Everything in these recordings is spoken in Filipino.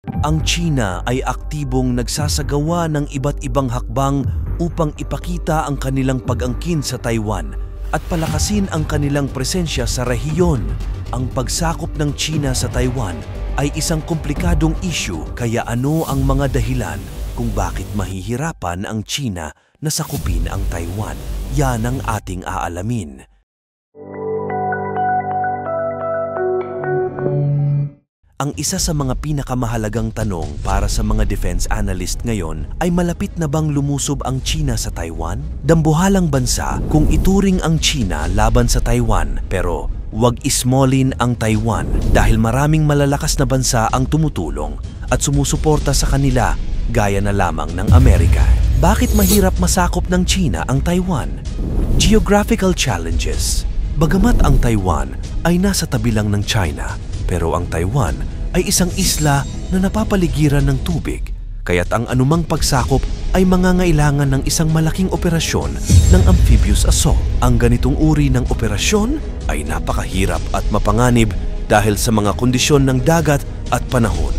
Ang China ay aktibong nagsasagawa ng iba't ibang hakbang upang ipakita ang kanilang pag-angkin sa Taiwan at palakasin ang kanilang presensya sa rehiyon. Ang pagsakop ng China sa Taiwan ay isang komplikadong issue, kaya ano ang mga dahilan kung bakit mahihirapan ang China na sakupin ang Taiwan? Yan ang ating aalamin. Ang isa sa mga pinakamahalagang tanong para sa mga defense analyst ngayon ay malapit na bang lumusob ang China sa Taiwan? Dambuhalang bansa kung ituring ang China laban sa Taiwan, pero wag ismolin ang Taiwan dahil maraming malalakas na bansa ang tumutulong at sumusuporta sa kanila gaya na lamang ng Amerika. Bakit mahirap masakop ng China ang Taiwan? Geographical challenges. Bagamat ang Taiwan ay nasa tabi lang ng China, pero ang Taiwan ay isang isla na napapaligiran ng tubig, kaya't ang anumang pagsakop ay mangangailangan ng isang malaking operasyon ng amphibious assault. Ang ganitong uri ng operasyon ay napakahirap at mapanganib dahil sa mga kondisyon ng dagat at panahon.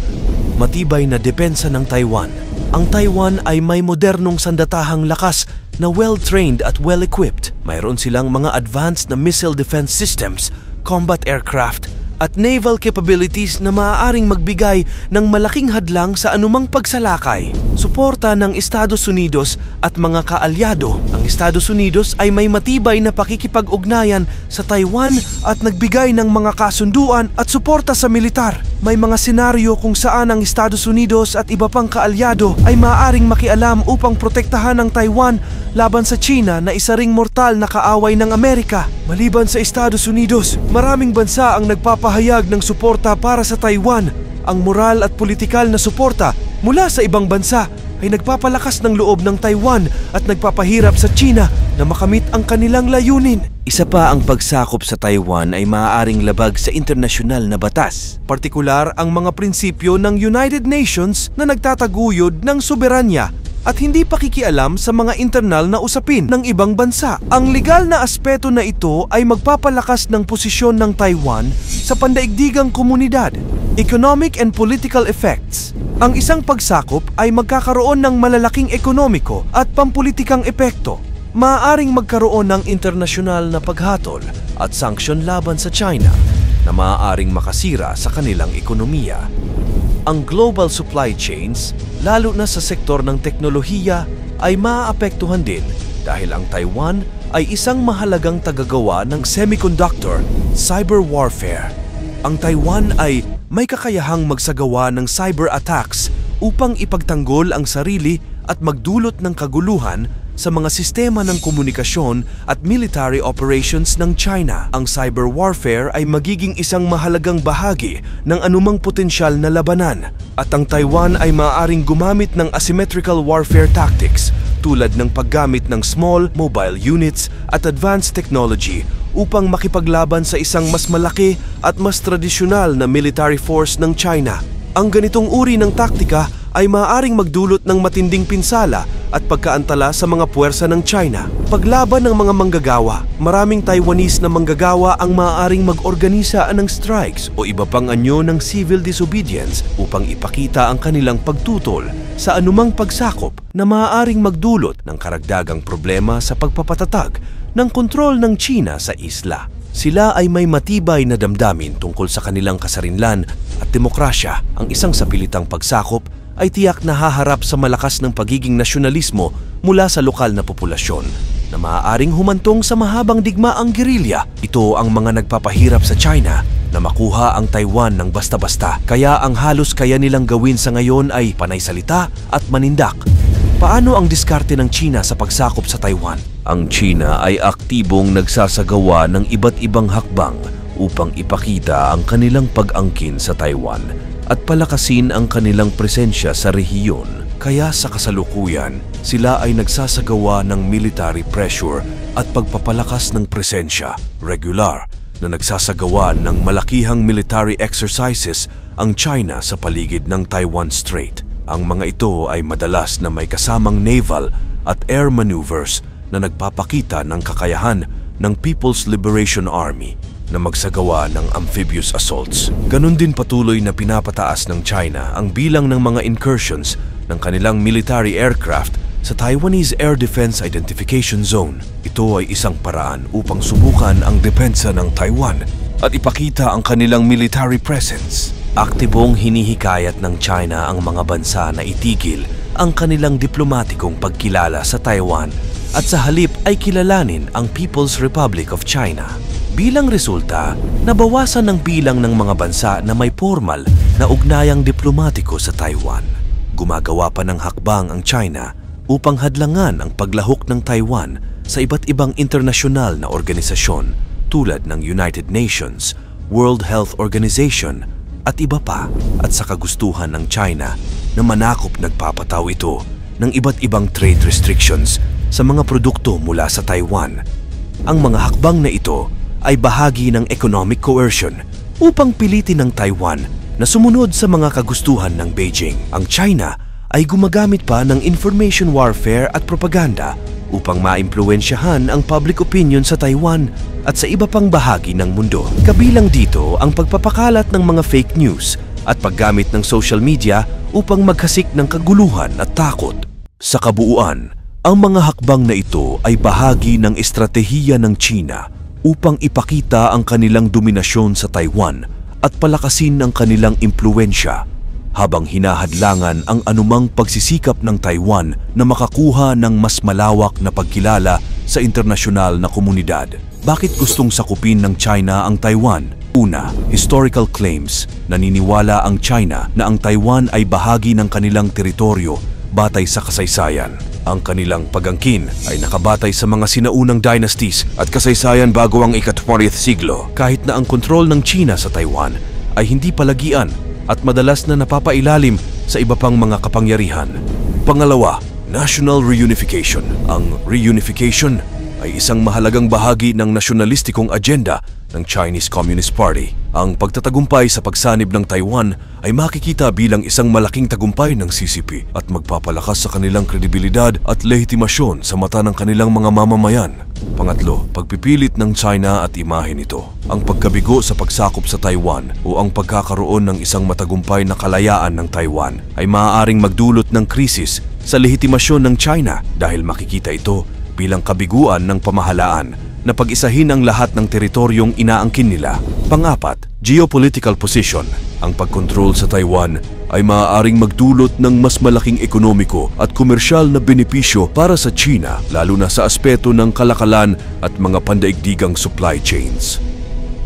Matibay na depensa ng Taiwan. Ang Taiwan ay may modernong sandatahang lakas na well-trained at well-equipped. Mayroon silang mga advanced na missile defense systems, combat aircraft, at naval capabilities na maaaring magbigay ng malaking hadlang sa anumang pagsalakay. Suporta ng Estados Unidos at mga kaalyado. Ang Estados Unidos ay may matibay na pakikipag-ugnayan sa Taiwan at nagbigay ng mga kasunduan at suporta sa militar. May mga senaryo kung saan ang Estados Unidos at iba pang kaalyado ay maaaring makialam upang protektahan ang Taiwan laban sa China na isa ring mortal na kaaway ng Amerika. Maliban sa Estados Unidos, maraming bansa ang nagpapahayag ng suporta para sa Taiwan. Ang moral at politikal na suporta mula sa ibang bansa ay nagpapalakas ng loob ng Taiwan at nagpapahirap sa China na makamit ang kanilang layunin. Isa pa, ang pagsakop sa Taiwan ay maaaring labag sa internasyonal na batas, partikular ang mga prinsipyo ng United Nations na nagtataguyod ng soberanya at hindi pakikialam sa mga internal na usapin ng ibang bansa. Ang legal na aspeto na ito ay magpapalakas ng posisyon ng Taiwan sa pandaigdigang komunidad. Economic and political effects. Ang isang pagsakop ay magkakaroon ng malalaking ekonomiko at pampulitikang epekto. Maaaring magkaroon ng internasyonal na paghatol at sanksyon laban sa China na maaaring makasira sa kanilang ekonomiya. Ang global supply chains, lalo na sa sektor ng teknolohiya, ay maaapektuhan din dahil ang Taiwan ay isang mahalagang tagagawa ng semiconductor, cyber warfare. Ang Taiwan ay may kakayahang magsagawa ng cyber attacks upang ipagtanggol ang sarili at magdulot ng kaguluhan sa mga sistema ng komunikasyon at military operations ng China. Ang cyber warfare ay magiging isang mahalagang bahagi ng anumang potensyal na labanan, at ang Taiwan ay maaaring gumamit ng asymmetrical warfare tactics tulad ng paggamit ng small mobile units at advanced technology upang makipaglaban sa isang mas malaki at mas tradisyonal na military force ng China. Ang ganitong uri ng taktika ay maaaring magdulot ng matinding pinsala at pagkaantala sa mga puwersa ng China. Paglaban ng mga manggagawa. Maraming Taiwanese na manggagawa ang maaaring mag-organisa ng strikes o iba pang anyo ng civil disobedience upang ipakita ang kanilang pagtutol sa anumang pagsakop na maaaring magdulot ng karagdagang problema sa pagpapatatag ng kontrol ng China sa isla. Sila ay may matibay na damdamin tungkol sa kanilang kasarinlan at demokrasya. Ang isang sapilitang pagsakop ay tiyak na haharap sa malakas ng pagiging nasyonalismo mula sa lokal na populasyon na maaaring humantong sa mahabang digmaang gerilya. Ito ang mga nagpapahirap sa China na makuha ang Taiwan ng basta-basta, kaya ang halos kaya nilang gawin sa ngayon ay panay salita at manindak. Paano ang diskarte ng China sa pagsakop sa Taiwan? Ang China ay aktibong nagsasagawa ng iba't ibang hakbang upang ipakita ang kanilang pag-angkin sa Taiwan at palakasin ang kanilang presensya sa rehiyon. Kaya sa kasalukuyan, sila ay nagsasagawa ng military pressure at pagpapalakas ng presensya. Regular na nagsasagawa ng malakihang military exercises ang China sa paligid ng Taiwan Strait. Ang mga ito ay madalas na may kasamang naval at air maneuvers na nagpapakita ng kakayahan ng People's Liberation Army na magsagawa ng amphibious assaults. Ganon din patuloy na pinapataas ng China ang bilang ng mga incursions ng kanilang military aircraft sa Taiwanese Air Defense Identification Zone. Ito ay isang paraan upang subukan ang depensa ng Taiwan at ipakita ang kanilang military presence. Aktibong hinihikayat ng China ang mga bansa na itigil ang kanilang diplomatikong pagkilala sa Taiwan at sa halip ay kilalanin ang People's Republic of China. Bilang resulta, nabawasan ang bilang ng mga bansa na may formal na ugnayang diplomatiko sa Taiwan. Gumagawa pa ng hakbang ang China upang hadlangan ang paglahok ng Taiwan sa iba't ibang internasyonal na organisasyon tulad ng United Nations, World Health Organization at iba pa, at sa kagustuhan ng China na manakop nagpapataw ito ng iba't ibang trade restrictions sa mga produkto mula sa Taiwan. Ang mga hakbang na ito ay bahagi ng economic coercion upang pilitin ng Taiwan na sumunod sa mga kagustuhan ng Beijing. Ang China ay gumagamit pa ng information warfare at propaganda upang maimpluwensyahan ang public opinion sa Taiwan at sa iba pang bahagi ng mundo. Kabilang dito ang pagpapakalat ng mga fake news at paggamit ng social media upang maghasik ng kaguluhan at takot. Sa kabuuan, ang mga hakbang na ito ay bahagi ng estratehiya ng China upang ipakita ang kanilang dominasyon sa Taiwan at palakasin ang kanilang impluwensya habang hinahadlangan ang anumang pagsisikap ng Taiwan na makakuha ng mas malawak na pagkilala sa internasyonal na komunidad. Bakit gustong sakupin ng China ang Taiwan? Una, historical claims. Naniniwala ang China na ang Taiwan ay bahagi ng kanilang teritoryo batay sa kasaysayan. Ang kanilang pag-angkin ay nakabatay sa mga sinaunang dynasties at kasaysayan bago ang ika-20th siglo. Kahit na ang kontrol ng China sa Taiwan ay hindi palagian at madalas na napapailalim sa iba pang mga kapangyarihan. Pangalawa, national reunification. Ang reunification ay isang mahalagang bahagi ng nasyonalistikong agenda ng Chinese Communist Party. Ang pagtatagumpay sa pagsanib ng Taiwan ay makikita bilang isang malaking tagumpay ng CCP at magpapalakas sa kanilang kredibilidad at lehitimasyon sa mata ng kanilang mga mamamayan. Pangatlo, pagpipilit ng China at imahe nito. Ang pagkabigo sa pagsakop sa Taiwan o ang pagkakaroon ng isang matagumpay na kalayaan ng Taiwan ay maaaring magdulot ng krisis sa lehitimasyon ng China dahil makikita ito bilang kabiguan ng pamahalaan na pag-isahin ang lahat ng teritoryong inaangkin nila. Pang-apat, geopolitical position. Ang pagkontrol sa Taiwan ay maaaring magdulot ng mas malaking ekonomiko at komersyal na benepisyo para sa China, lalo na sa aspeto ng kalakalan at mga pandaigdigang supply chains.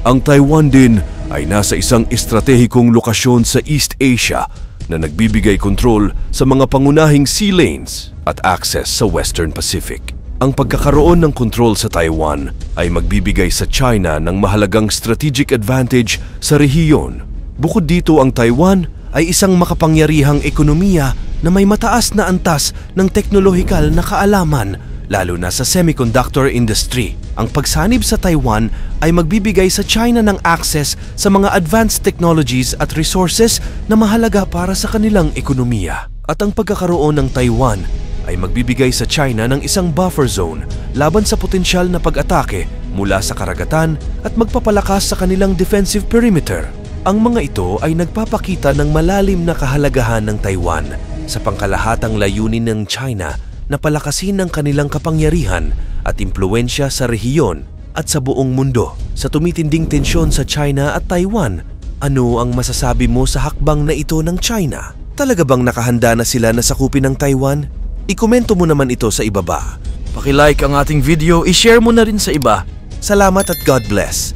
Ang Taiwan din ay nasa isang estratehikong lokasyon sa East Asia na nagbibigay kontrol sa mga pangunahing sea lanes at access sa Western Pacific. Ang pagkakaroon ng kontrol sa Taiwan ay magbibigay sa China ng mahalagang strategic advantage sa rehiyon. Bukod dito, ang Taiwan ay isang makapangyarihang ekonomiya na may mataas na antas ng teknolohikal na kaalaman, lalo na sa semiconductor industry. Ang pagsanib sa Taiwan ay magbibigay sa China ng access sa mga advanced technologies at resources na mahalaga para sa kanilang ekonomiya. At ang pagkakaroon ng Taiwan ay magbibigay sa China ng isang buffer zone laban sa potensyal na pag-atake mula sa karagatan at magpapalakas sa kanilang defensive perimeter. Ang mga ito ay nagpapakita ng malalim na kahalagahan ng Taiwan sa pangkalahatang layunin ng China na palakasin ang kanilang kapangyarihan at impluwensya sa rehiyon at sa buong mundo. Sa tumitinding tensyon sa China at Taiwan, ano ang masasabi mo sa hakbang na ito ng China? Talaga bang nakahanda na sila na sakupin ng Taiwan? I-komento mo naman ito sa ibaba. Paki-like ang ating video, i-share mo na rin sa iba. Salamat at God bless!